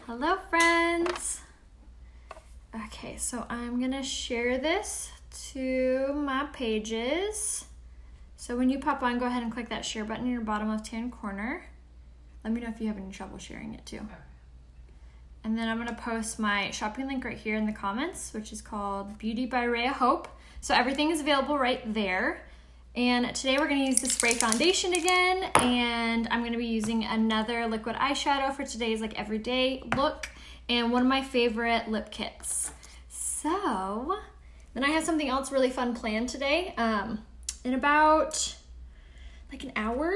Hello friends. Okay, so I'm gonna share this to my pages. So when you pop on, go ahead and click that share button in your bottom left-hand corner. Let me know if you have any trouble sharing it too. And then I'm gonna post my shopping link right here in the comments, which is called Beauty by Rhea Hope. So everything is available right there. And today we're gonna use the spray foundation again, and I'm gonna be using another liquid eyeshadow for today's like everyday look, and one of my favorite lip kits. So, then I have something else really fun planned today. In about like an hour,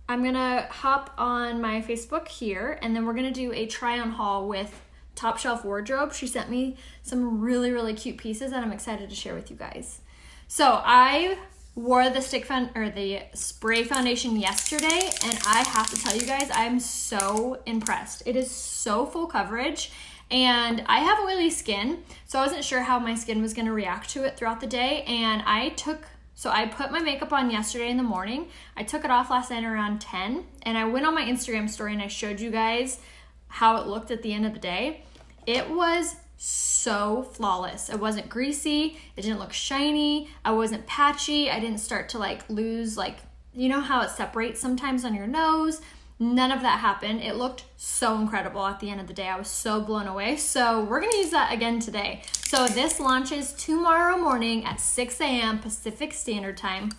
I'm gonna hop on my Facebook here, and then we're gonna do a try on haul with Top Shelf Wardrobe. She sent me some really, really cute pieces that I'm excited to share with you guys. So I wore the the spray foundation yesterday, and I have to tell you guys, I'm so impressed. It is so full coverage, and I have oily skin, so I wasn't sure how my skin was gonna react to it throughout the day, and I put my makeup on yesterday in the morning. I took it off last night around 10, and I went on my Instagram story and I showed you guys how it looked at the end of the day. It was so flawless. It wasn't greasy, it didn't look shiny, I wasn't patchy, I didn't start to like lose, like, you know how it separates sometimes on your nose? None of that happened. It looked so incredible at the end of the day. I was so blown away. So we're gonna use that again today. So this launches tomorrow morning at 6 a.m. Pacific Standard Time.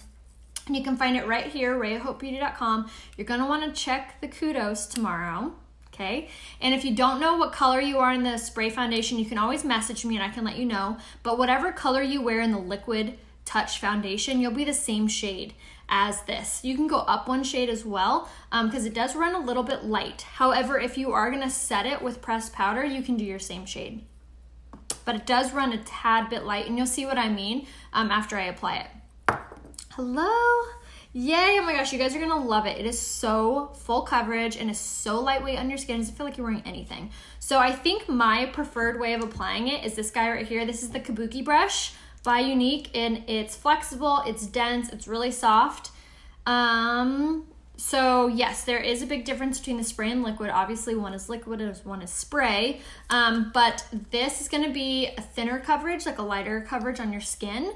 And you can find it right here, RheaHopeBeauty.com. You're gonna wanna check the kudos tomorrow. Okay, and if you don't know what color you are in the spray foundation, you can always message me and I can let you know. But whatever color you wear in the liquid touch foundation, you'll be the same shade as this. You can go up one shade as well, because it does run a little bit light. However, if you are gonna set it with pressed powder, you can do your same shade. But it does run a tad bit light, and you'll see what I mean after I apply it. Hello. Yay, oh my gosh, you guys are gonna love it. It is so full coverage and is so lightweight on your skin. It doesn't feel like you're wearing anything. So I think my preferred way of applying it is this guy right here. This is the Kabuki brush by Unique, and it's flexible, it's dense, it's really soft. So yes, there is a big difference between the spray and liquid. Obviously one is liquid and one is spray, but this is gonna be a thinner coverage, like a lighter coverage on your skin.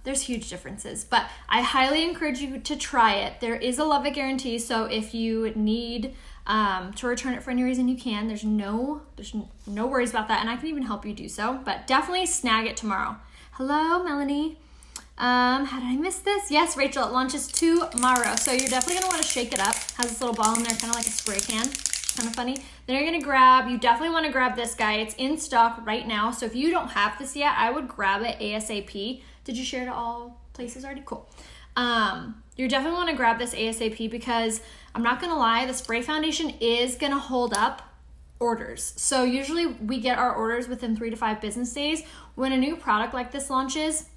There's huge differences, but I highly encourage you to try it. There is a love it guarantee, so if you need to return it for any reason, you can. There's no worries about that, and I can even help you do so, but definitely snag it tomorrow. Hello, Melanie. How did I miss this? Yes, Rachel, it launches tomorrow, so you're definitely gonna wanna shake it up. Has this little ball in there, kind of like a spray can. Kind of funny. Then you're gonna you definitely want to grab this guy. It's in stock right now, so if you don't have this yet, I would grab it ASAP. Did you share it to all places already? Cool. You definitely want to grab this ASAP, because I'm not gonna lie, the spray foundation is gonna hold up orders. So usually we get our orders within 3 to 5 business days. When a new product like this launches,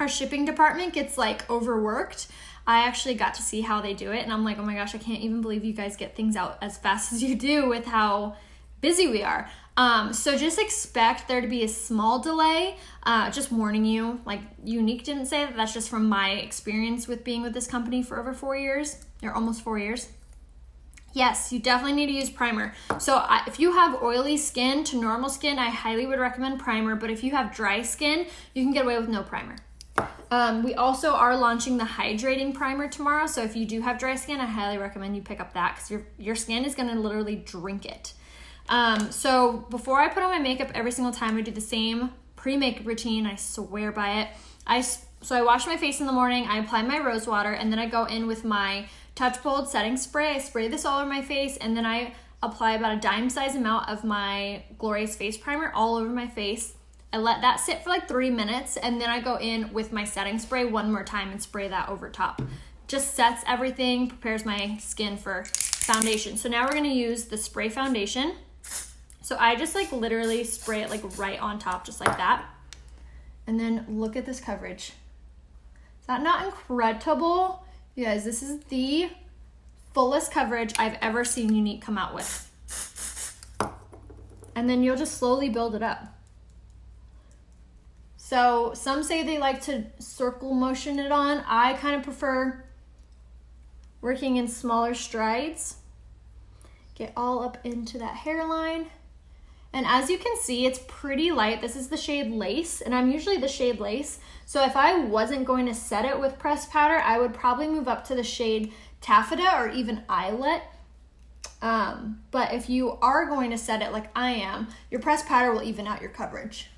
our shipping department gets like overworked. I actually got to see how they do it, and I'm like, oh my gosh, I can't even believe you guys get things out as fast as you do with how busy we are. So just expect there to be a small delay, just warning you. Like Unique didn't say that, that's just from my experience with being with this company for over 4 years, or almost 4 years. Yes, you definitely need to use primer. So if you have oily skin to normal skin, I highly would recommend primer, but if you have dry skin, you can get away with no primer. We also are launching the hydrating primer tomorrow, so if you do have dry skin, I highly recommend you pick up that, because your skin is going to literally drink it. So before I put on my makeup every single time, I do the same pre-makeup routine. I swear by it. So I wash my face in the morning, I apply my rose water, and then I go in with my Touch Bold setting spray. I spray this all over my face, and then I apply about a dime size amount of my Glorious Face Primer all over my face. I let that sit for like 3 minutes, and then I go in with my setting spray one more time and spray that over top. Just sets everything, prepares my skin for foundation. So now we're gonna use the spray foundation. So I just like literally spray it like right on top, just like that. And then look at this coverage. Is that not incredible? You guys, this is the fullest coverage I've ever seen Unique come out with. And then you'll just slowly build it up. So some say they like to circle motion it on. I kind of prefer working in smaller strides. Get all up into that hairline. And as you can see, it's pretty light. This is the shade Lace, and I'm usually the shade Lace. So if I wasn't going to set it with pressed powder, I would probably move up to the shade Taffeta or even Eyelet. But if you are going to set it like I am, your pressed powder will even out your coverage.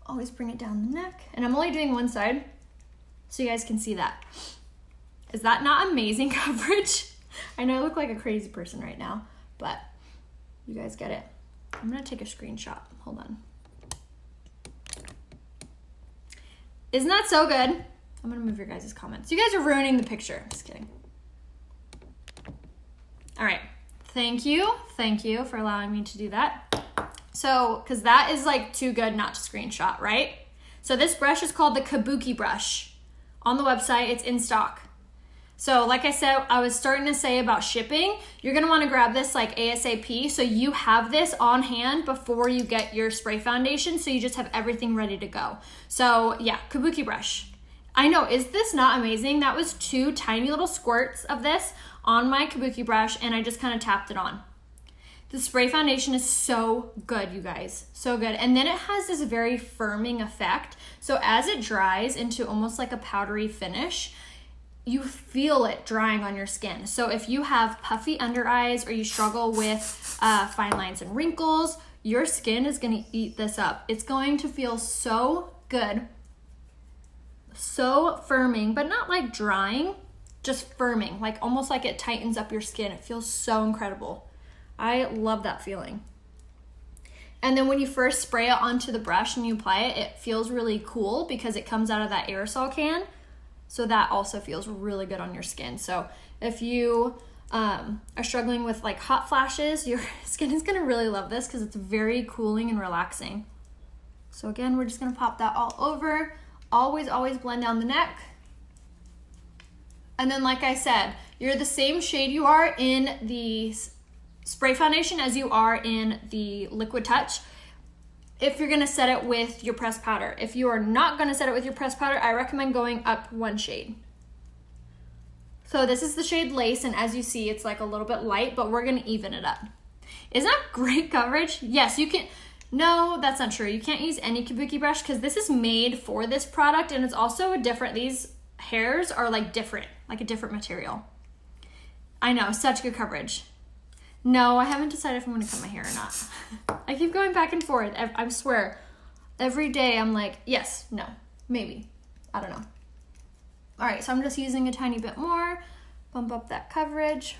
Always bring it down the neck. And I'm only doing one side, so you guys can see that. Is that not amazing coverage? I know I look like a crazy person right now, but you guys get it. I'm gonna take a screenshot. Hold on. Isn't that so good? I'm gonna move your guys' comments. You guys are ruining the picture. Just kidding. All right. Thank you for allowing me to do that. So, because that is like too good not to screenshot, right? So this brush is called the Kabuki brush. On the website, it's in stock. So like I said, I was starting to say about shipping, you're gonna wanna grab this like ASAP so you have this on hand before you get your spray foundation, so you just have everything ready to go. So yeah, Kabuki brush. I know, is this not amazing? That was 2 tiny little squirts of this on my Kabuki brush, and I just kind of tapped it on. The spray foundation is so good, you guys, so good. And then it has this very firming effect. So as it dries into almost like a powdery finish, you feel it drying on your skin. So if you have puffy under eyes or you struggle with fine lines and wrinkles, your skin is gonna eat this up. It's going to feel so good, so firming, but not like drying, just firming, like almost like it tightens up your skin. It feels so incredible. I love that feeling. And then when you first spray it onto the brush and you apply it, it feels really cool because it comes out of that aerosol can. So that also feels really good on your skin. So if you are struggling with like hot flashes, your skin is gonna really love this because it's very cooling and relaxing. So again, we're just gonna pop that all over. Always blend down the neck. And then like I said, you're the same shade you are in the spray foundation as you are in the liquid touch if you're gonna set it with your pressed powder. If you are not gonna set it with your pressed powder, I recommend going up 1 shade. So this is the shade Lace, and as you see, it's like a little bit light, but we're gonna even it up. Isn't that great coverage? Yes, you can. No, that's not true. You can't use any Kabuki brush because this is made for this product, and it's also these hairs are like different, like a different material. I know, such good coverage. No, I haven't decided if I'm gonna cut my hair or not. I keep going back and forth. I swear, every day I'm like, yes, no, maybe. I don't know. All right, so I'm just using a tiny bit more, bump up that coverage,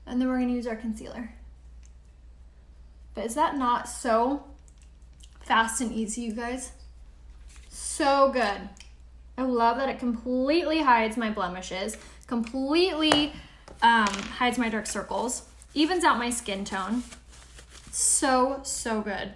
and then we're gonna use our concealer. But is that not so fast and easy, you guys? So good. I love that it completely hides my blemishes, completely hides my dark circles, evens out my skin tone. So good.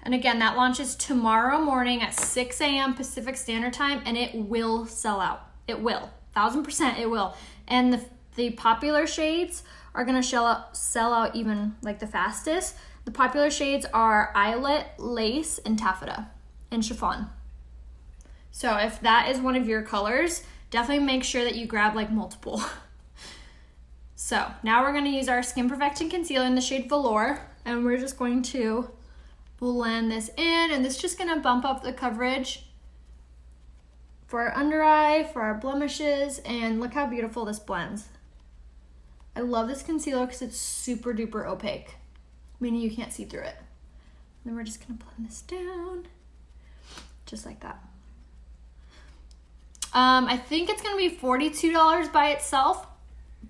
And again, that launches tomorrow morning at 6 a.m. Pacific Standard Time, and it will sell out. It will. 1000% it will. And the popular shades are gonna sell out even like the fastest. The popular shades are Eyelet, Lace, and Taffeta, and Chiffon. So if that is one of your colors, definitely make sure that you grab like multiple. So now we're gonna use our Skin Perfecting Concealer in the shade Velour, and we're just going to blend this in, and this is just gonna bump up the coverage for our under eye, for our blemishes, and look how beautiful this blends. I love this concealer because it's super duper opaque, meaning you can't see through it. And then we're just gonna blend this down, just like that. I think it's gonna be $42 by itself,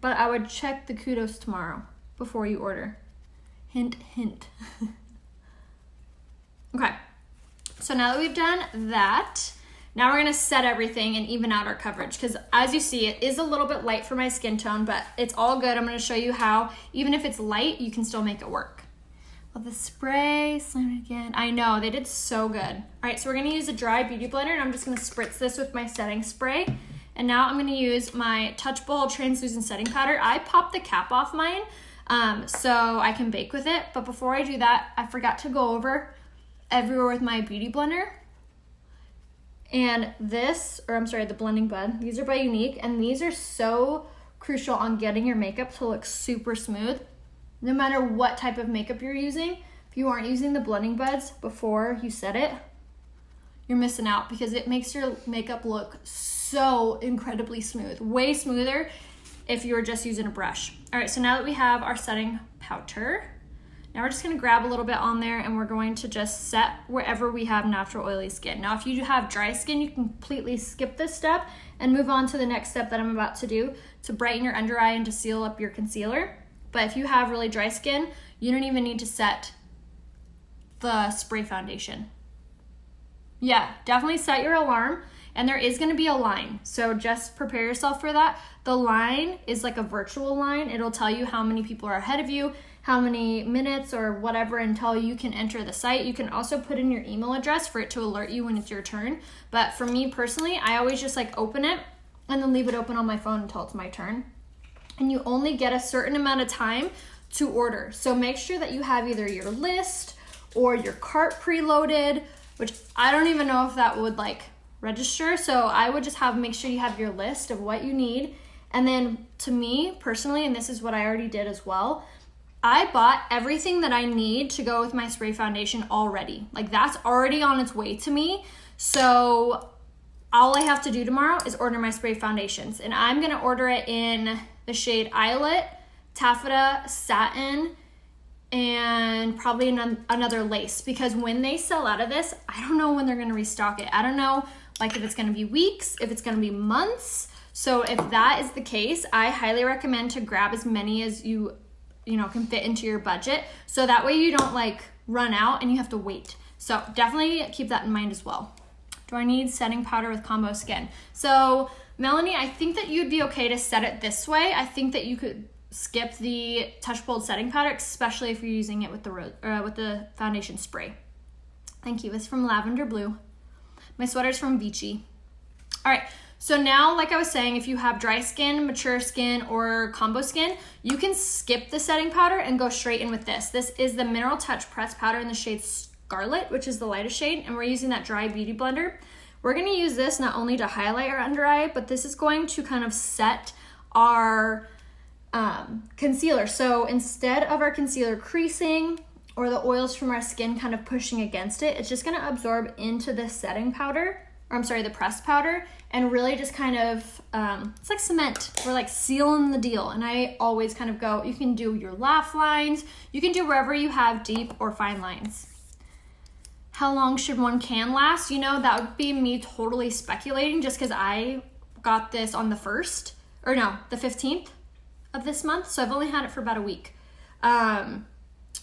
but I would check the kudos tomorrow before you order. Hint, hint. Okay, so now that we've done that, now we're gonna set everything and even out our coverage, because as you see, it is a little bit light for my skin tone, but it's all good. I'm gonna show you how, even if it's light, you can still make it work. Love the spray, slam it again. I know, they did so good. All right, so we're gonna use a dry beauty blender, and I'm just gonna spritz this with my setting spray. And now I'm gonna use my Touch Bowl translucent setting powder. I popped the cap off mine so I can bake with it, but before I do that, I forgot to go over everywhere with my beauty blender. And the blending bud, these are by Unique, and these are so crucial on getting your makeup to look super smooth. No matter what type of makeup you're using, if you aren't using the blending buds before you set it, you're missing out because it makes your makeup look so incredibly smooth, way smoother if you were just using a brush. All right, so now that we have our setting powder, now we're just gonna grab a little bit on there and we're going to just set wherever we have natural oily skin. Now, if you have dry skin, you can completely skip this step and move on to the next step that I'm about to do to brighten your under eye and to seal up your concealer. But if you have really dry skin, you don't even need to set the spray foundation. Yeah, definitely set your alarm, and there is gonna be a line, so just prepare yourself for that. The line is like a virtual line. It'll tell you how many people are ahead of you, how many minutes or whatever until you can enter the site. You can also put in your email address for it to alert you when it's your turn. But for me personally, I always just like open it and then leave it open on my phone until it's my turn. And you only get a certain amount of time to order. So make sure that you have either your list or your cart preloaded, which I don't even know if that would like register. So I would just make sure you have your list of what you need. And then to me personally, and this is what I already did as well, I bought everything that I need to go with my spray foundation already. Like that's already on its way to me. So all I have to do tomorrow is order my spray foundations. And I'm gonna order it in the shade Eyelet, Taffeta, Satin, and probably another lace, because when they sell out of this, I don't know when they're gonna restock it. I don't know like if it's gonna be weeks, if it's gonna be months. So if that is the case, I highly recommend to grab as many as you can fit into your budget. So that way you don't like run out and you have to wait. So definitely keep that in mind as well. Do I need setting powder with combo skin? So Melanie, I think that you'd be okay to set it this way. I think that you could skip the Touch Bold setting powder, especially if you're using it with the foundation spray. Thank you. It's from Lavender Blue. My sweater's from Beachy. All right. So now, like I was saying, if you have dry skin, mature skin, or combo skin, you can skip the setting powder and go straight in with this. This is the Mineral Touch Pressed Powder in the shade Scarlet, which is the lightest shade, and we're using that dry beauty blender. We're gonna use this not only to highlight our under eye, but this is going to kind of set our concealer. So instead of our concealer creasing or the oils from our skin kind of pushing against it, it's just gonna absorb into the setting powder, or I'm sorry, the pressed powder, and really just kind of, it's like cement. We're like sealing the deal. And I always kind of go, you can do your laugh lines, you can do wherever you have deep or fine lines. How long should one can last? That would be me totally speculating just because I got this on the 15th of this month. So I've only had it for about a week.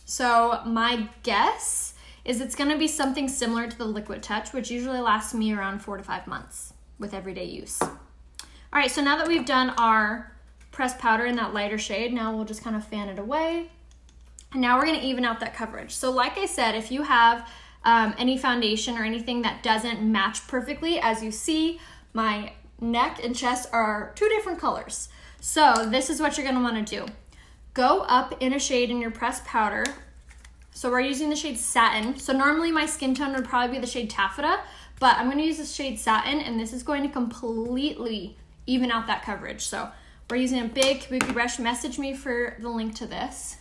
So my guess is it's gonna be something similar to the Liquid Touch, which usually lasts me around 4 to 5 months with everyday use. All right, so now that we've done our pressed powder in that lighter shade, now we'll just kind of fan it away. And now we're gonna even out that coverage. So like I said, if you have any foundation or anything that doesn't match perfectly, as you see, my neck and chest are 2 different colors. So this is what you're gonna wanna do. Go up in a shade in your pressed powder. So we're using the shade Satin. So normally my skin tone would probably be the shade Taffeta, but I'm gonna use the shade Satin, and this is going to completely even out that coverage. So we're using a big kabuki brush. Message me for the link to this.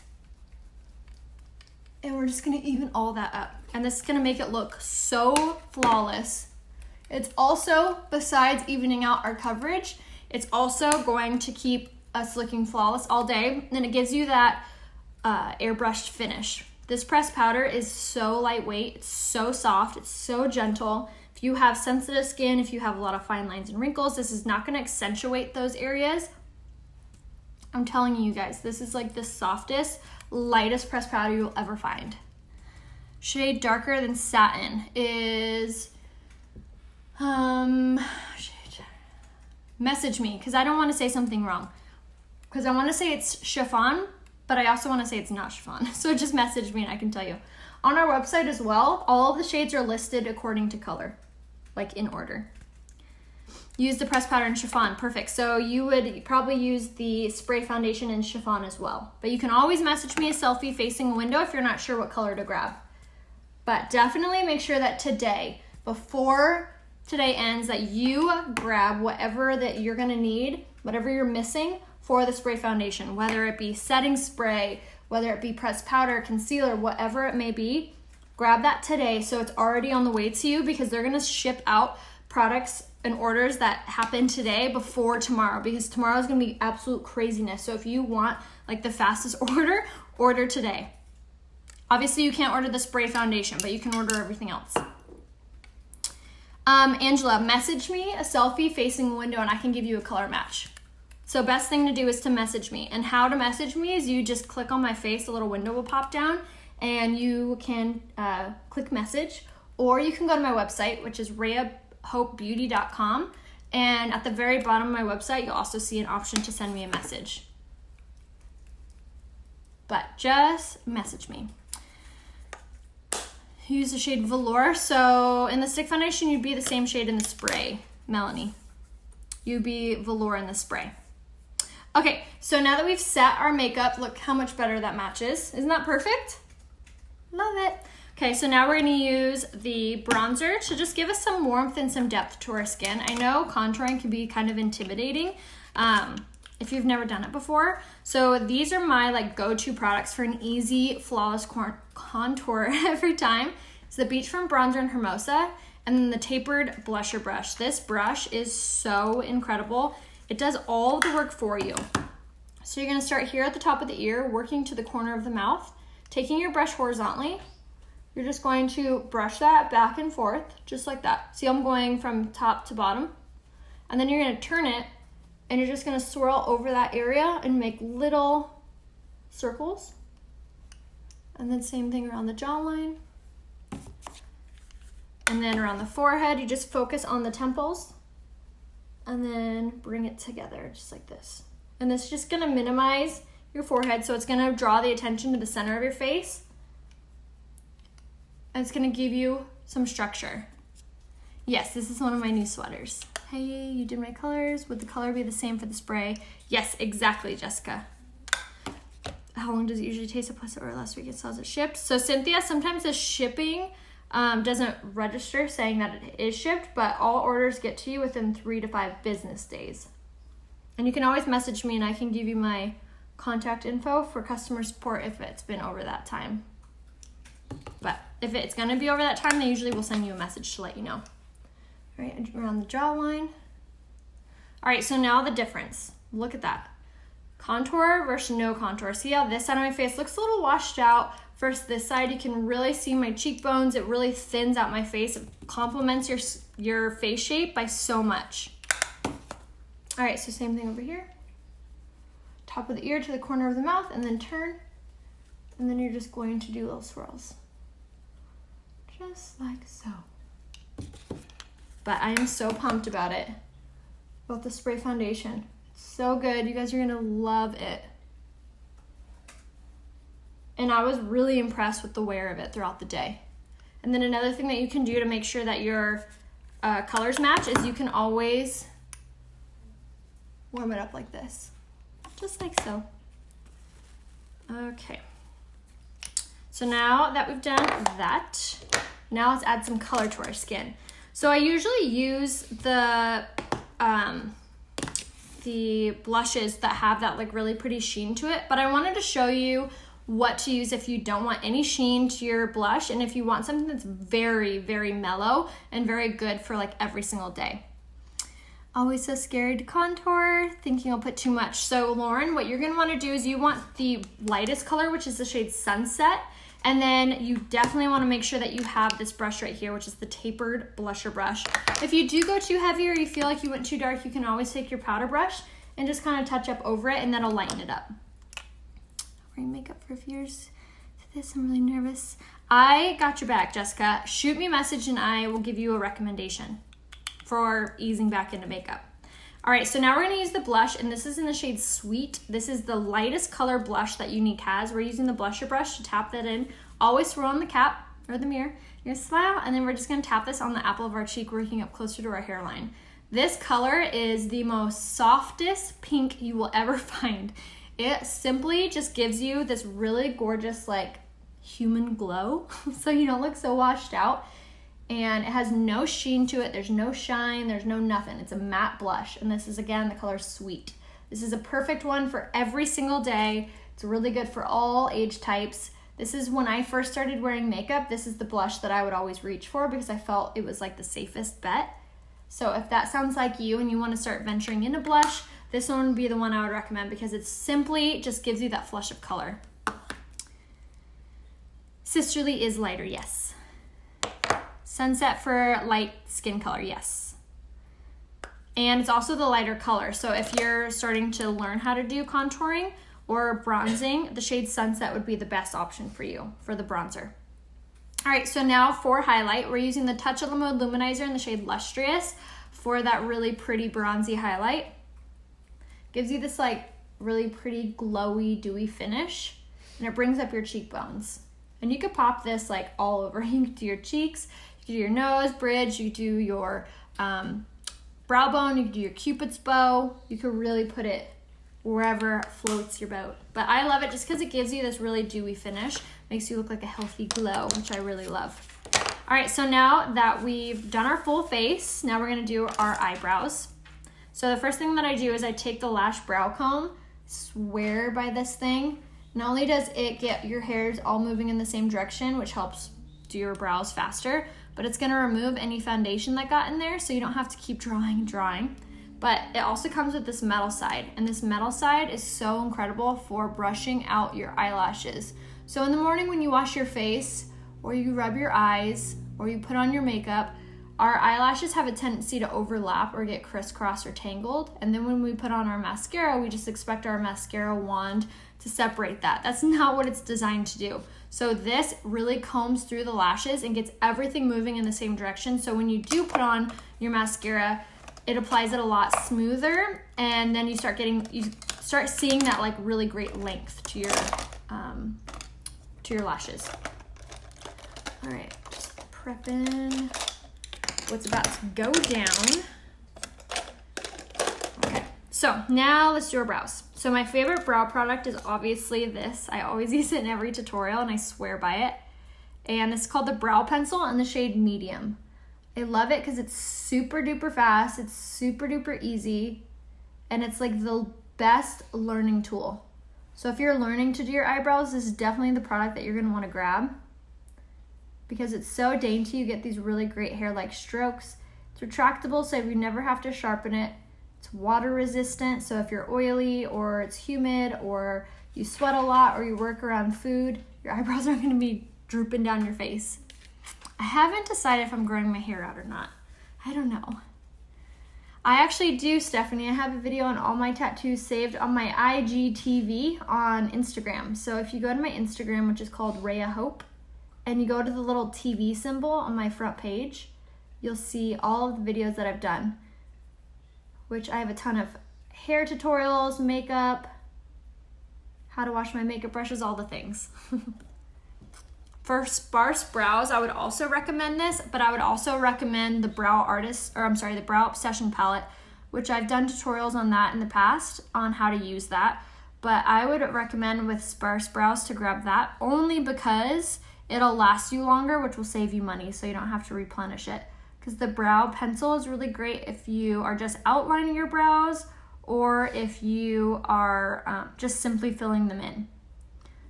And we're just gonna even all that up. And this is gonna make it look so flawless. It's also, besides evening out our coverage, it's also going to keep us looking flawless all day. And it gives you that airbrushed finish. This pressed powder is so lightweight, it's so soft, it's so gentle. If you have sensitive skin, if you have a lot of fine lines and wrinkles, this is not gonna accentuate those areas. I'm telling you guys, this is like the softest, lightest pressed powder you'll ever find. Shade darker than Satin is, message me, because I don't want to say something wrong. Because I want to say it's chiffon, but I also want to say it's not chiffon. So just message me and I can tell you. On our website as well, all of the shades are listed according to color, like in order. Use the pressed powder in chiffon, perfect. So you would probably use the spray foundation in chiffon as well. But you can always message me a selfie facing a window if you're not sure what color to grab. But definitely make sure that today, before today ends, that you grab whatever that you're gonna need, whatever you're missing for the spray foundation, whether it be setting spray, whether it be pressed powder, concealer, whatever it may be. Grab that today so it's already on the way to you, because they're gonna ship out products and orders that happen today before tomorrow, because tomorrow is gonna be absolute craziness. So if you want like the fastest order today. Obviously you can't order the spray foundation, but you can order everything else. Angela, message me a selfie facing a window and I can give you a color match. So best thing to do is to message me. And how to message me is you just click on my face, a little window will pop down, and you can click message, or you can go to my website, which is rheahopebeauty.com. And at the very bottom of my website, you'll also see an option to send me a message. But just message me. Use the shade Velour. So in the stick foundation, you'd be the same shade in the spray, Melanie. You'd be Velour in the spray. Okay, so now that we've set our makeup, look how much better that matches. Isn't that perfect? Love it. Okay, so now we're gonna use the bronzer to just give us some warmth and some depth to our skin. I know contouring can be kind of intimidating if you've never done it before. So these are my like go-to products for an easy, flawless contour every time. It's the Beachfront bronzer in Hermosa, and then the tapered blusher brush. This brush is so incredible. It does all the work for you. So you're gonna start here at the top of the ear, working to the corner of the mouth, taking your brush horizontally. You're just going to brush that back and forth, just like that. See, I'm going from top to bottom. And then you're gonna turn it, and you're just gonna swirl over that area and make little circles. And then same thing around the jawline. And then around the forehead, you just focus on the temples and then bring it together just like this. And this is just gonna minimize your forehead, so it's gonna draw the attention to the center of your face. And it's gonna give you some structure. Yes, this is one of my new sweaters. Hey, you did my colors. Would the color be the same for the spray? Yes, exactly, Jessica. How long does it usually take to plus or last week it sells it shipped? So Cynthia, sometimes the shipping doesn't register saying that it is shipped, but all orders get to you within 3 to 5 business days. And you can always message me and I can give you my contact info for customer support if it's been over that time. But if it's gonna be over that time, they usually will send you a message to let you know. All right, around the jawline. All right, so now the difference. Look at that. Contour versus no contour. See how this side of my face looks a little washed out versus this side. You can really see my cheekbones. It really thins out my face. It complements your face shape by so much. All right, so same thing over here. Top of the ear to the corner of the mouth, and then turn. And then you're just going to do little swirls. Just like so. But I am so pumped about it. About the spray foundation. It's so good. You guys are gonna love it. And I was really impressed with the wear of it throughout the day. And then another thing that you can do to make sure that your colors match is you can always warm it up like this. Just like so. Okay. So now that we've done that, now let's add some color to our skin. So I usually use the blushes that have that like really pretty sheen to it, but I wanted to show you what to use if you don't want any sheen to your blush and if you want something that's very, very mellow and very good for like every single day. Always so scared to contour, thinking I'll put too much. So Lauren, what you're gonna wanna do is you want the lightest color, which is the shade Sunset, and then you definitely wanna make sure that you have this brush right here, which is the tapered blusher brush. If you do go too heavy or you feel like you went too dark, you can always take your powder brush and just kind of touch up over it, and that'll lighten it up. Wearing makeup for a few years to this, I'm really nervous. I got your back, Jessica. Shoot me a message and I will give you a recommendation for easing back into makeup. All right, so now we're gonna use the blush, and this is in the shade Sweet. This is the lightest color blush that Unique has. We're using the blusher brush to tap that in. Always swirl on the cap or the mirror. You're gonna smile, and then we're just gonna tap this on the apple of our cheek, working up closer to our hairline. This color is the most softest pink you will ever find. It simply just gives you this really gorgeous, like, human glow, so you don't look so washed out. And it has no sheen to it, there's no shine, there's no nothing. It's a matte blush, and this is, again, the color Sweet. This is a perfect one for every single day. It's really good for all age types. This is when I first started wearing makeup, this is the blush that I would always reach for because I felt it was like the safest bet. So if that sounds like you and you want to start venturing into blush, this one would be the one I would recommend because it simply just gives you that flush of color. Sisterly is lighter, yes. Sunset for light skin color, yes. And it's also the lighter color. So if you're starting to learn how to do contouring or bronzing, the shade Sunset would be the best option for you for the bronzer. All right, so now for highlight, we're using the Touch of the Mode Luminizer in the shade Lustrous for that really pretty bronzy highlight. Gives you this like really pretty glowy, dewy finish, and it brings up your cheekbones. And you could pop this like all over. You could do your cheeks, you could do your nose, bridge, you could do your brow bone, you could do your Cupid's bow. You could really put it wherever floats your boat. But I love it just because it gives you this really dewy finish. Makes you look like a healthy glow, which I really love. All right, so now that we've done our full face, now we're gonna do our eyebrows. So the first thing that I do is I take the Lash Brow Comb, swear by this thing. Not only does it get your hairs all moving in the same direction, which helps do your brows faster, but it's gonna remove any foundation that got in there so you don't have to keep drawing and drawing. But it also comes with this metal side, and this metal side is so incredible for brushing out your eyelashes. So in the morning when you wash your face, or you rub your eyes, or you put on your makeup, our eyelashes have a tendency to overlap or get crisscrossed or tangled. And then when we put on our mascara, we just expect our mascara wand to separate that. That's not what it's designed to do. So this really combs through the lashes and gets everything moving in the same direction. So when you do put on your mascara, it applies it a lot smoother, and then you start seeing that like really great length to your lashes. All right, just prepping what's about to go down. Okay, so now let's do our brows. So my favorite brow product is obviously this. I always use it in every tutorial and I swear by it. And it's called the Brow Pencil in the shade Medium. I love it because it's super duper fast, it's super duper easy, and it's like the best learning tool. So if you're learning to do your eyebrows, this is definitely the product that you're gonna wanna grab because it's so dainty. You get these really great hair-like strokes. It's retractable, so you never have to sharpen it. It's water resistant, so if you're oily or it's humid or you sweat a lot or you work around food, your eyebrows aren't gonna be drooping down your face. I haven't decided if I'm growing my hair out or not. I don't know. I actually do, Stephanie. I have a video on all my tattoos saved on my IGTV on Instagram. So if you go to my Instagram, which is called Rhea Hope, and you go to the little TV symbol on my front page, you'll see all of the videos that I've done, which I have a ton of hair tutorials, makeup, how to wash my makeup brushes, all the things. For sparse brows, I would also recommend this, but I would also recommend the Brow Obsession palette, which I've done tutorials on that in the past on how to use that. But I would recommend with sparse brows to grab that only because it'll last you longer, which will save you money so you don't have to replenish it. Because the Brow Pencil is really great if you are just outlining your brows or if you are just simply filling them in.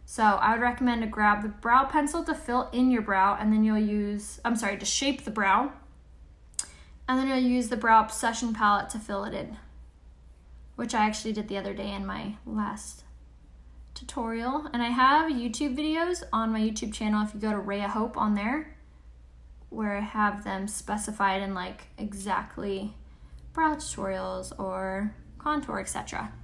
So I would recommend to grab the Brow Pencil to fill in your brow, and then to shape the brow. And then you'll use the Brow Obsession palette to fill it in, which I actually did the other day in my last tutorial. And I have YouTube videos on my YouTube channel if you go to Rhea Hope on there, where I have them specified in like exactly brow tutorials or contour, etc.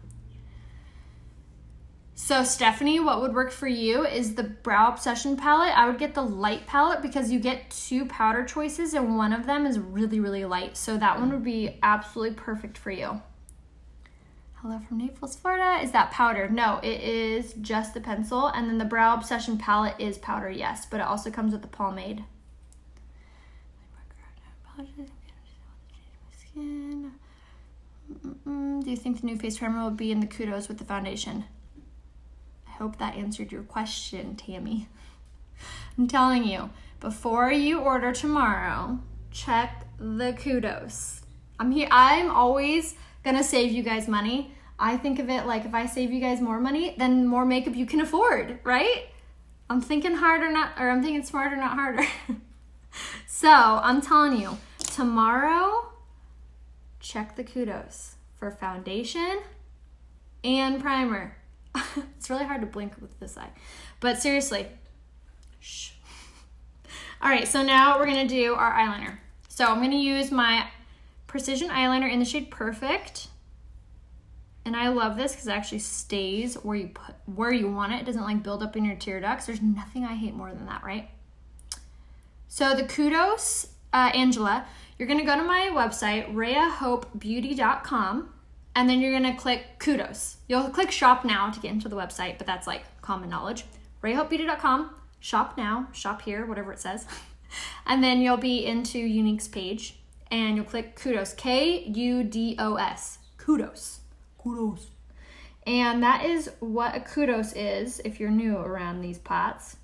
So Stephanie, what would work for you is the Brow Obsession palette. I would get the light palette because you get two powder choices and one of them is really, really light. So that one would be absolutely perfect for you. Hello from Naples, Florida. Is that powder? No, it is just the pencil. And then the Brow Obsession palette is powder, yes, but it also comes with the pomade. Do you think the new face primer will be in the kudos with the foundation? I hope that answered your question, Tammy. I'm telling you, before you order tomorrow, check the kudos. I'm always gonna save you guys money. I think of it like if I save you guys more money, then more makeup you can afford, right? I'm thinking harder, I'm thinking smarter, not harder. So I'm telling you, tomorrow, check the kudos for foundation and primer. It's really hard to blink with this eye, but seriously, shh. All right, so now we're gonna do our eyeliner. So I'm gonna use my Precision eyeliner in the shade Perfect. And I love this because it actually stays where you want it. It doesn't like build up in your tear ducts. There's nothing I hate more than that, right? So the kudos, Angela, you're gonna go to my website, rheahopebeauty.com, and then you're gonna click kudos. You'll click shop now to get into the website, but that's like common knowledge. rheahopebeauty.com, shop now, shop here, whatever it says. And then you'll be into Unique's page and you'll click kudos, Kudos, kudos. Kudos. And that is what a kudos is, if you're new around these pots,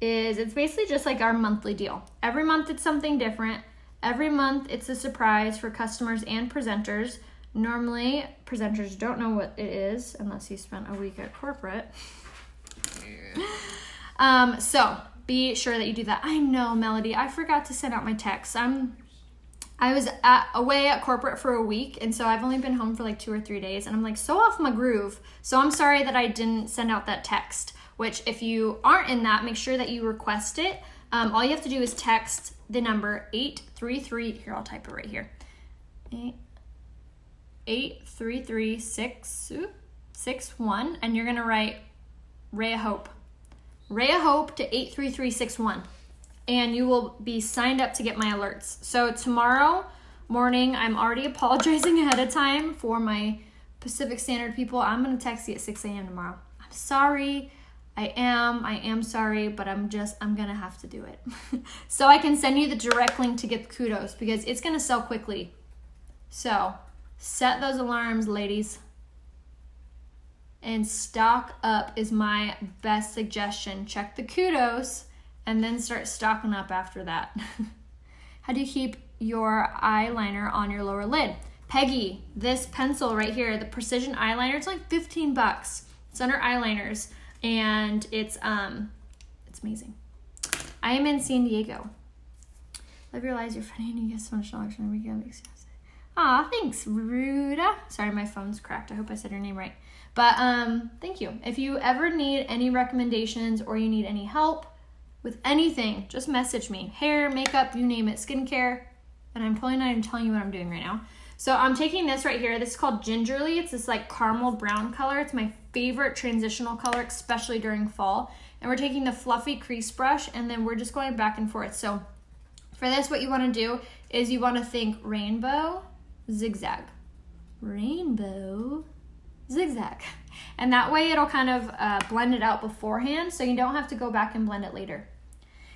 is it's basically just like our monthly deal. Every month it's something different. Every month it's a surprise for customers and presenters. Normally, presenters don't know what it is unless you spent a week at corporate. So be sure that you do that. I know, Melody, I forgot to send out my texts. I was away at corporate for a week, and so I've only been home for like 2 or 3 days, and I'm like so off my groove. So I'm sorry that I didn't send out that text, which if you aren't in that, make sure that you request it. All you have to do is text the number 833, here, I'll type it right here. 833661, and you're gonna write Rhea Hope. Rhea Hope to 83361. And you will be signed up to get my alerts. So tomorrow morning, I'm already apologizing ahead of time for my Pacific Standard people. I'm gonna text you at 6 a.m. tomorrow. I'm sorry, I am sorry, but I'm gonna have to do it. So I can send you the direct link to get the kudos because it's gonna sell quickly. So set those alarms, ladies. And stock up is my best suggestion. Check the kudos and then start stocking up after that. How do you keep your eyeliner on your lower lid? Peggy, this pencil right here, the Precision eyeliner, it's like 15 bucks. It's under eyeliners, and it's amazing. I am in San Diego. Love your lies, you're funny, and you get so much knowledge on the weekend. Aw, thanks, Ruda. Sorry, my phone's cracked. I hope I said your name right. But thank you. If you ever need any recommendations or you need any help with anything, just message me. Hair, makeup, you name it, skincare. And I'm totally not even telling you what I'm doing right now. So I'm taking this right here. This is called Gingerly. It's this like caramel brown color. It's my favorite transitional color, especially during fall. And we're taking the fluffy crease brush and then we're just going back and forth. So for this, what you want to do is you want to think rainbow, zigzag. Rainbow, zigzag. And that way it'll kind of blend it out beforehand so you don't have to go back and blend it later.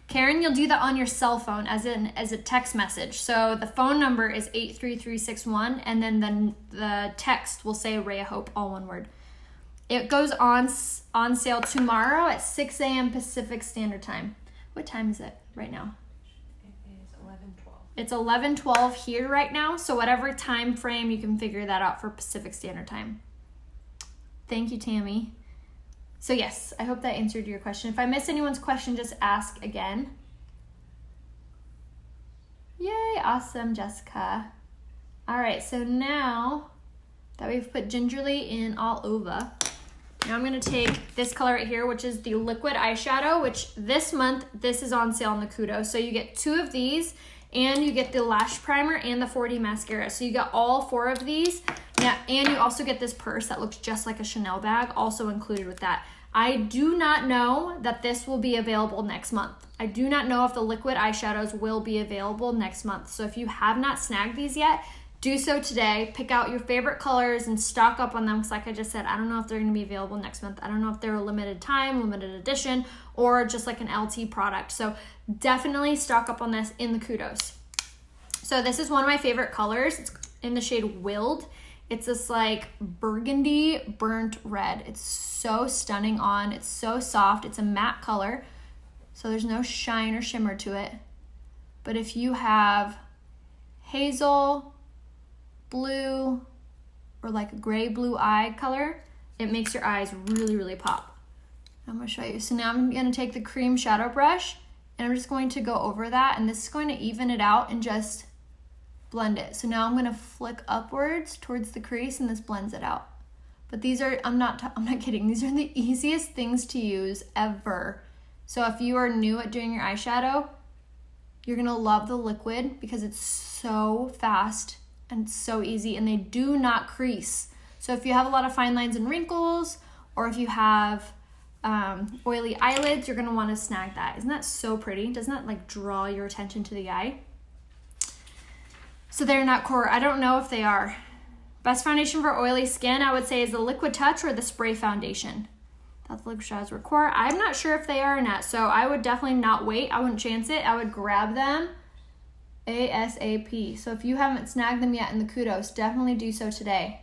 Karen, you'll do that on your cell phone as a text message. So the phone number is 83361 and then the text will say Rhea Hope, all one word. It goes on sale tomorrow at 6 a.m. Pacific Standard Time. What time is it right now? It is 11:12. It's 11:12 here right now, so whatever time frame, you can figure that out for Pacific Standard Time. Thank you, Tammy. So yes, I hope that answered your question. If I missed anyone's question, just ask again. Yay, awesome, Jessica. All right, so now that we've put Gingerly in all over, now I'm gonna take this color right here, which is the liquid eyeshadow, which this month, this is on sale on the Kudos. So you get 2 of these, and you get the lash primer and the 4D mascara. So you get all 4 of these. Yeah, and you also get this purse that looks just like a Chanel bag, also included with that. I do not know that this will be available next month. I do not know if the liquid eyeshadows will be available next month. So if you have not snagged these yet, do so today. Pick out your favorite colors and stock up on them because like I just said, I don't know if they're going to be available next month. I don't know if they're a limited time, limited edition, or just like an LT product. So definitely stock up on this in the Kudos. So this is one of my favorite colors. It's in the shade Willed. It's this like burgundy burnt red. It's so stunning on. It's so soft. It's a matte color, so there's no shine or shimmer to it. But if you have hazel, blue, or like a gray blue eye color, it makes your eyes really, really pop. I'm gonna show you. So now I'm gonna take the cream shadow brush and I'm just going to go over that, and this is going to even it out and just blend it. So now I'm gonna flick upwards towards the crease and this blends it out. But these are, I'm not kidding, these are the easiest things to use ever. So if you are new at doing your eyeshadow, you're gonna love the liquid because it's so fast and so easy, and they do not crease. So if you have a lot of fine lines and wrinkles, or if you have oily eyelids, you're gonna wanna snag that. Isn't that so pretty? Doesn't that like draw your attention to the eye? So they're not core. I don't know if they are. Best foundation for oily skin, I would say, is the Liquid Touch or the spray foundation. That's the Liquid Shadows were core. I'm not sure if they are or not, so I would definitely not wait. I wouldn't chance it. I would grab them ASAP. So if you haven't snagged them yet in the kudos, definitely do so today.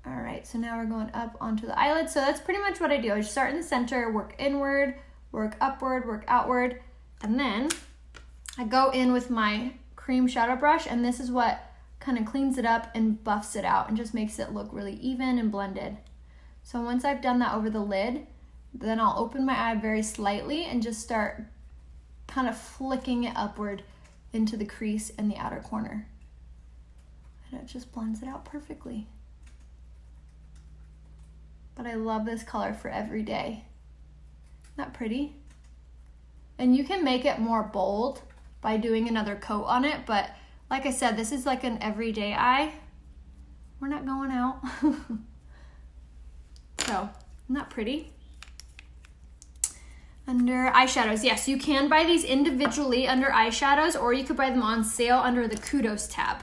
All right, so now we're going up onto the eyelid. So that's pretty much what I do. I just start in the center, work inward, work upward, work outward, and then I go in with my cream shadow brush, and this is what kind of cleans it up and buffs it out and just makes it look really even and blended. So once I've done that over the lid, then I'll open my eye very slightly and just start kind of flicking it upward into the crease in the outer corner. And it just blends it out perfectly. But I love this color for every day. Isn't that pretty? And you can make it more bold by doing another coat on it, but like I said, this is like an everyday eye. We're not going out. So, isn't that pretty? Under eyeshadows, yes, you can buy these individually under eyeshadows, or you could buy them on sale under the Kudos tab.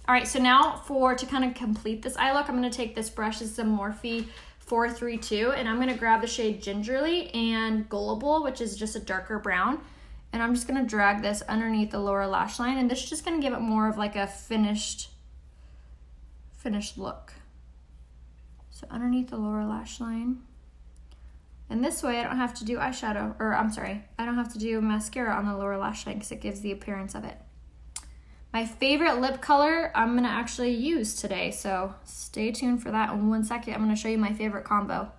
All right, so now to kind of complete this eye look, I'm gonna take this brush, this is a Morphe 432, and I'm gonna grab the shade Gingerly and Gullible, which is just a darker brown. And I'm just gonna drag this underneath the lower lash line, and this is just gonna give it more of like a finished look. So underneath the lower lash line. And this way I don't have to do eyeshadow, or I'm sorry, I don't have to do mascara on the lower lash line because it gives the appearance of it. My favorite lip color I'm gonna actually use today, so stay tuned for that. In 1 second, I'm gonna show you my favorite combo.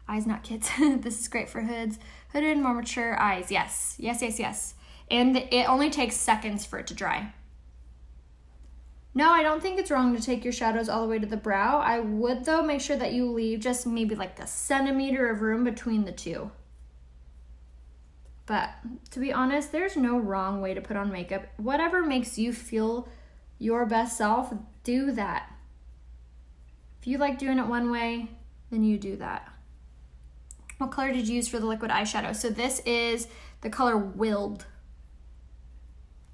Eyes, not kids. This is great for hooded, more mature eyes. Yes, yes, yes, yes. And it only takes seconds for it to dry. No, I don't think it's wrong to take your shadows all the way to the brow. I would, though, make sure that you leave just maybe like a centimeter of room between the two. But to be honest, there's no wrong way to put on makeup. Whatever makes you feel your best self, do that. If you like doing it one way, then you do that. What color did you use for the liquid eyeshadow? So this is the color Willed.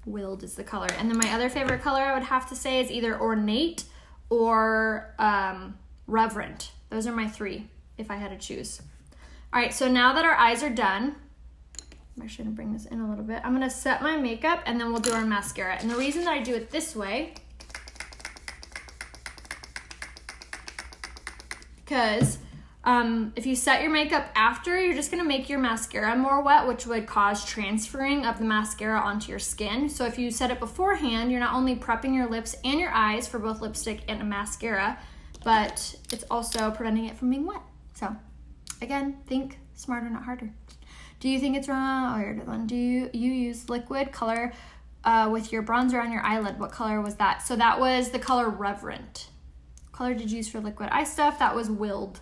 Willed is the color. And then my other favorite color I would have to say is either Ornate or Reverent. Those are my three if I had to choose. All right, so now that our eyes are done, I'm actually gonna bring this in a little bit. I'm gonna set my makeup and then we'll do our mascara. And the reason that I do it this way, because if you set your makeup after, you're just gonna make your mascara more wet, which would cause transferring of the mascara onto your skin. So if you set it beforehand, you're not only prepping your lips and your eyes for both lipstick and a mascara, but it's also preventing it from being wet. So again, think smarter, not harder. Do you think it's wrong? Oh, you're the one. Do you use liquid color with your bronzer on your eyelid? What color was that? So that was the color Reverent. What color did you use for liquid eye stuff? That was Willed.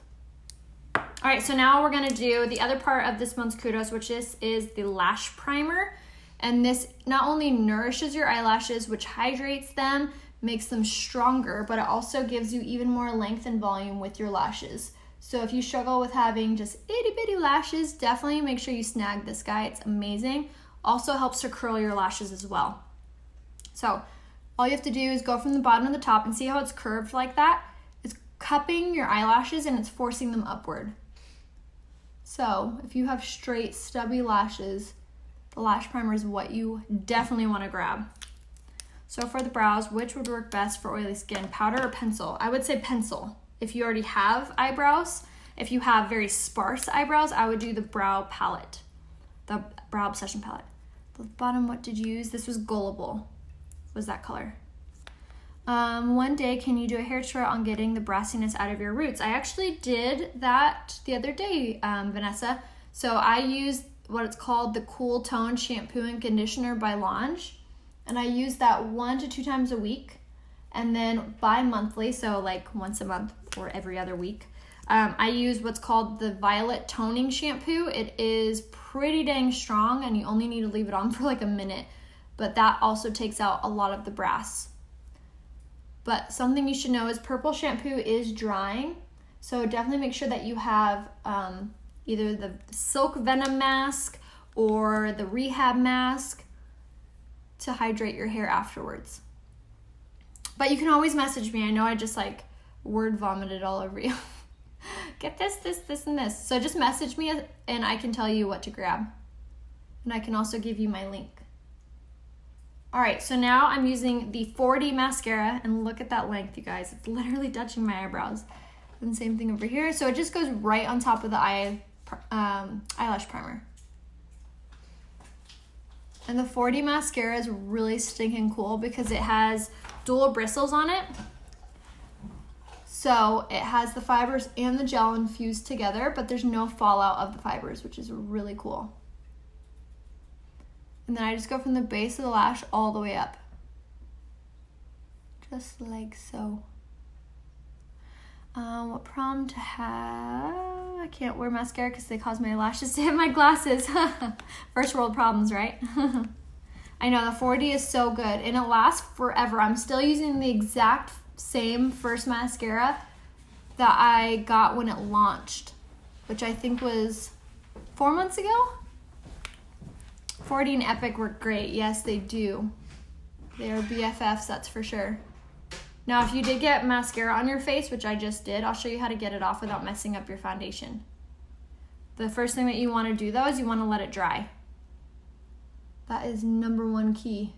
All right, so now we're gonna do the other part of this month's Kudos, which is the lash primer. And this not only nourishes your eyelashes, which hydrates them, makes them stronger, but it also gives you even more length and volume with your lashes. So if you struggle with having just itty bitty lashes, definitely make sure you snag this guy. It's amazing. Also helps to curl your lashes as well. So all you have to do is go from the bottom to the top and see how it's curved like that. It's cupping your eyelashes and it's forcing them upward. So if you have straight stubby lashes, the lash primer is what you definitely want to grab. So for the brows, which would work best for oily skin, powder or pencil? I would say pencil. If you already have eyebrows, if you have very sparse eyebrows, I would do the brow palette, the Brow Obsession palette. The bottom, what did you use? This was Gullible, was that color. One day, can you do a hair tutorial on getting the brassiness out of your roots? I actually did that the other day, Vanessa. So I used what it's called the Cool Tone Shampoo and Conditioner by Launch. And I use that 1 to 2 times a week. And then bi-monthly, so like once a month or every other week, I use what's called the Violet Toning Shampoo. It is pretty dang strong and you only need to leave it on for like a minute. But that also takes out a lot of the brass. But something you should know is purple shampoo is drying. So definitely make sure that you have either the Silk Venom mask or the Rehab mask to hydrate your hair afterwards. But you can always message me. I know I just like word vomited all over you. Get this, this, and this. So just message me and I can tell you what to grab. And I can also give you my link. All right, so now I'm using the 4D mascara, and look at that length, you guys. It's literally touching my eyebrows. And same thing over here. So it just goes right on top of the eyelash primer. And the 4D mascara is really stinking cool because it has dual bristles on it. So it has the fibers and the gel infused together, but there's no fallout of the fibers, which is really cool. And then I just go from the base of the lash all the way up. Just like so. What problem to have? I can't wear mascara because they cause my lashes to hit my glasses. First world problems, right? I know, the 4D is so good and it lasts forever. I'm still using the exact same first mascara that I got when it launched, which I think was 4 months ago. 4D and Epic work great. Yes, they do. They are BFFs, that's for sure. Now, if you did get mascara on your face, which I just did, I'll show you how to get it off without messing up your foundation. The first thing that you want to do, though, is you want to let it dry. That is #1 key.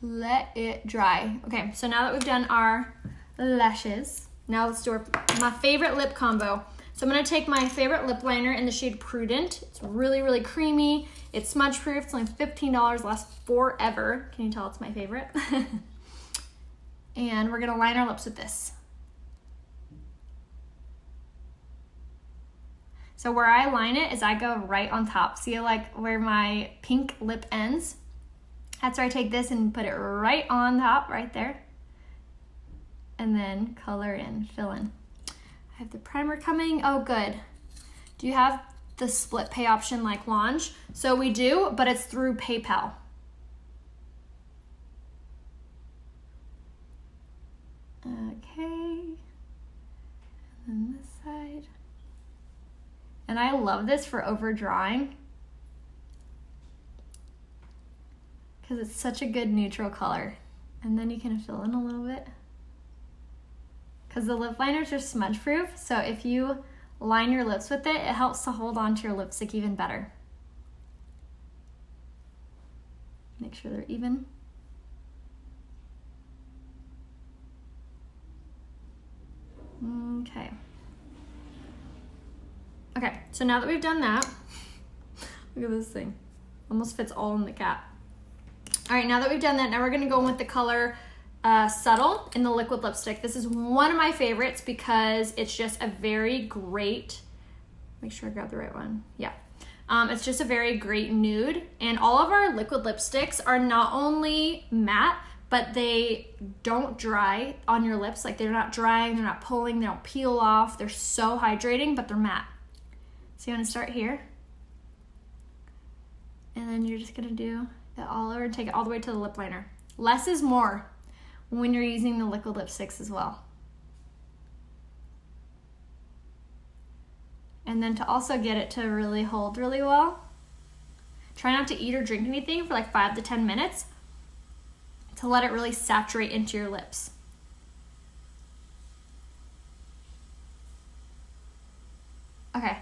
Let it dry. Okay, so now that we've done our lashes, now let's do my favorite lip combo. So I'm going to take my favorite lip liner in the shade Prudent. It's really, really creamy. It's smudge proof. It's only $15, lasts forever. Can you tell it's my favorite? And we're going to line our lips with this. So where I line it is I go right on top. See like where my pink lip ends? That's where I take this and put it right on top, right there. And then color in, fill in. I have the primer coming. Oh, good. Do you have the split pay option like Launch? So we do, but it's through PayPal. Okay. And then this side. And I love this for over drawing because it's such a good neutral color. And then you can fill in a little bit. Because the lip liners are smudge proof, so if you line your lips with it, it helps to hold on to your lipstick even better. Make sure they're even. Okay. Okay, so now that we've done that, look at this thing. Almost fits all in the cap. All right, now that we've done that, now we're gonna go in with the color Subtle in the liquid lipstick. This is one of my favorites because it's just a very great, make sure I grab the right one. Yeah. It's just a very great nude. And all of our liquid lipsticks are not only matte, but they don't dry on your lips. Like they're not drying, they're not pulling, they don't peel off. They're so hydrating, but they're matte. So you wanna start here. And then you're just gonna do it all over and take it all the way to the lip liner. Less is more when you're using the liquid lipsticks as well. And then to also get it to really hold really well, try not to eat or drink anything for like 5 to 10 minutes to let it really saturate into your lips. Okay,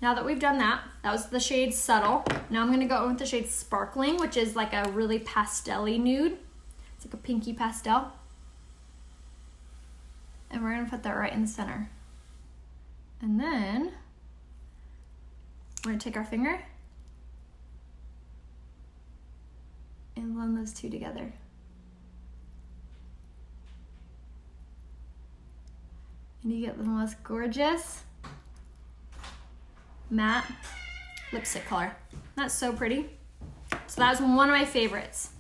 now that we've done that, that was the shade Subtle. Now I'm gonna go in with the shade Sparkling, which is like a really pastel-y nude. It's like a pinky pastel. And we're gonna put that right in the center. And then we're gonna take our finger and blend those two together. And you get the most gorgeous matte lipstick color. That's so pretty. So that was one of my favorites.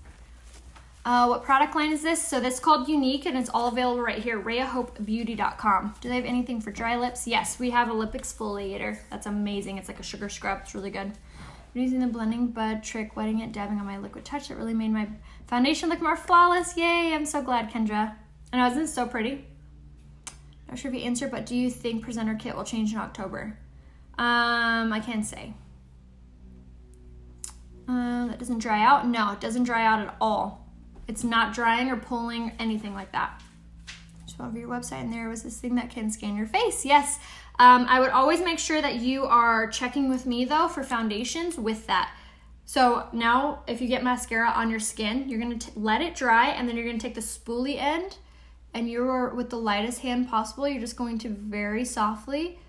What product line is this? So this is called Unique, and it's all available right here, RheaHopeBeauty.com. Do they have anything for dry lips? Yes, we have a lip exfoliator. That's amazing. It's like a sugar scrub. It's really good. I'm using the blending bud trick, wetting it, dabbing on my liquid touch. It really made my foundation look more flawless. Yay, I'm so glad, Kendra. I know, isn't it so pretty? Not sure if you answered, but do you think presenter kit will change in October? I can't say. That doesn't dry out? No, it doesn't dry out at all. It's not drying or pulling, anything like that. Just went over your website and there was this thing that can scan your face. Yes. I would always make sure that you are checking with me though for foundations with that. So now if you get mascara on your skin, you're going to let it dry and then you're going to take the spoolie end and you're with the lightest hand possible. You're just going to very softly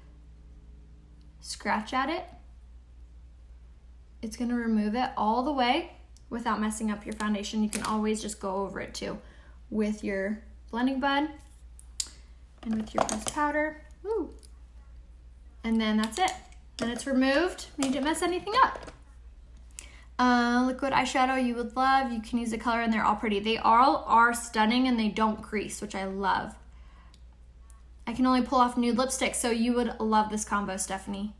scratch at it. It's going to remove it all the way without messing up your foundation. You can always just go over it too with your blending bud and with your pressed powder. Woo. And then that's it. Then it's removed. You didn't mess anything up. Liquid eyeshadow you would love. You can use the color and they're all pretty. They all are stunning and they don't crease, which I love. I can only pull off nude lipstick, so you would love this combo, Stephanie.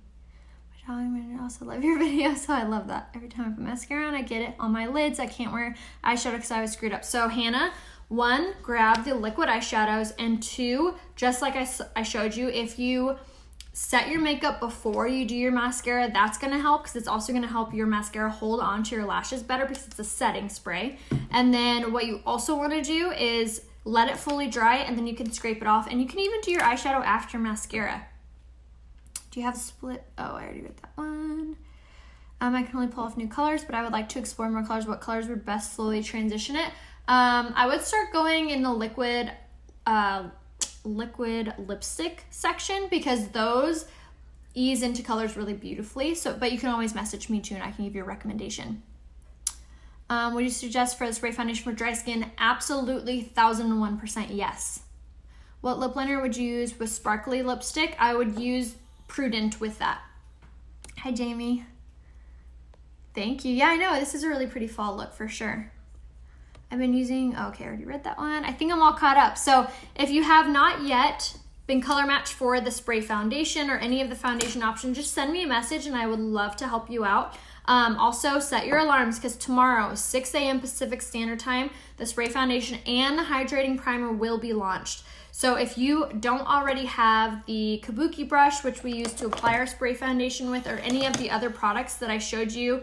I also love your video, so I love that. Every time I put mascara on, I get it on my lids. I can't wear eyeshadow because I was screwed up. So Hannah, 1, grab the liquid eyeshadows, and 2, just like I showed you, if you set your makeup before you do your mascara, that's gonna help because it's also gonna help your mascara hold on to your lashes better because it's a setting spray. And then what you also wanna do is let it fully dry and then you can scrape it off, and you can even do your eyeshadow after mascara. Do you have a split? Oh, I already read that one. I can only pull off new colors, but I would like to explore more colors. What colors would best slowly transition it? I would start going in the liquid lipstick section because those ease into colors really beautifully. So, but you can always message me too, and I can give you a recommendation. Would you suggest for the spray foundation for dry skin? Absolutely, 1001% yes. What lip liner would you use with sparkly lipstick? I would use Prudent with that. Hi, Jamie. Thank you. Yeah, I know. This is a really pretty fall look for sure. I've been using, okay, I already read that one. I think I'm all caught up. So if you have not yet been color matched for the spray foundation or any of the foundation options, just send me a message and I would love to help you out. Also set your alarms because tomorrow, 6 a.m. Pacific Standard Time, the spray foundation and the hydrating primer will be launched. So if you don't already have the kabuki brush, which we use to apply our spray foundation with, or any of the other products that I showed you,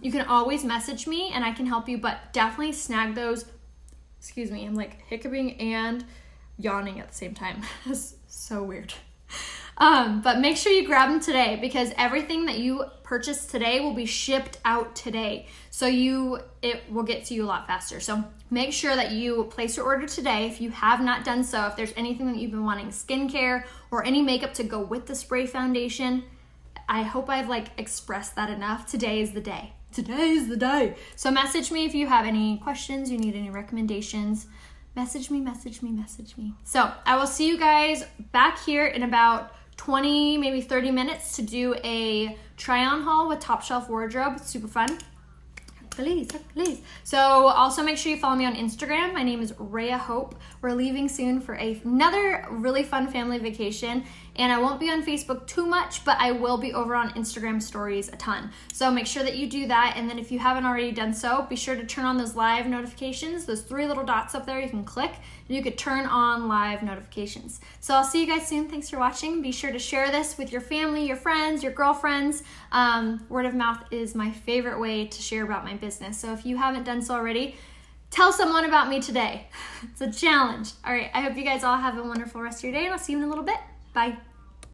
you can always message me and I can help you, but definitely snag those. Excuse me, I'm like hiccuping and yawning at the same time. That's so weird. But make sure you grab them today because everything that you purchase today will be shipped out today. So it will get to you a lot faster. So make sure that you place your order today if you have not done so. If there's anything that you've been wanting, skincare or any makeup to go with the spray foundation, I hope I've expressed that enough. Today is the day. Today is the day. So message me if you have any questions, you need any recommendations. Message me. So I will see you guys back here in about 20, maybe 30 minutes to do a try-on haul with Top Shelf Wardrobe. It's super fun. Please. So also make sure you follow me on Instagram. My name is Rhea Hope. We're leaving soon for another really fun family vacation. And I won't be on Facebook too much, but I will be over on Instagram stories a ton. So make sure that you do that. And then if you haven't already done so, be sure to turn on those live notifications. Those 3 little dots up there you can click and you could turn on live notifications. So I'll see you guys soon. Thanks for watching. Be sure to share this with your family, your friends, your girlfriends. Word of mouth is my favorite way to share about my business. So if you haven't done so already, tell someone about me today. It's a challenge. All right, I hope you guys all have a wonderful rest of your day and I'll see you in a little bit. Bye.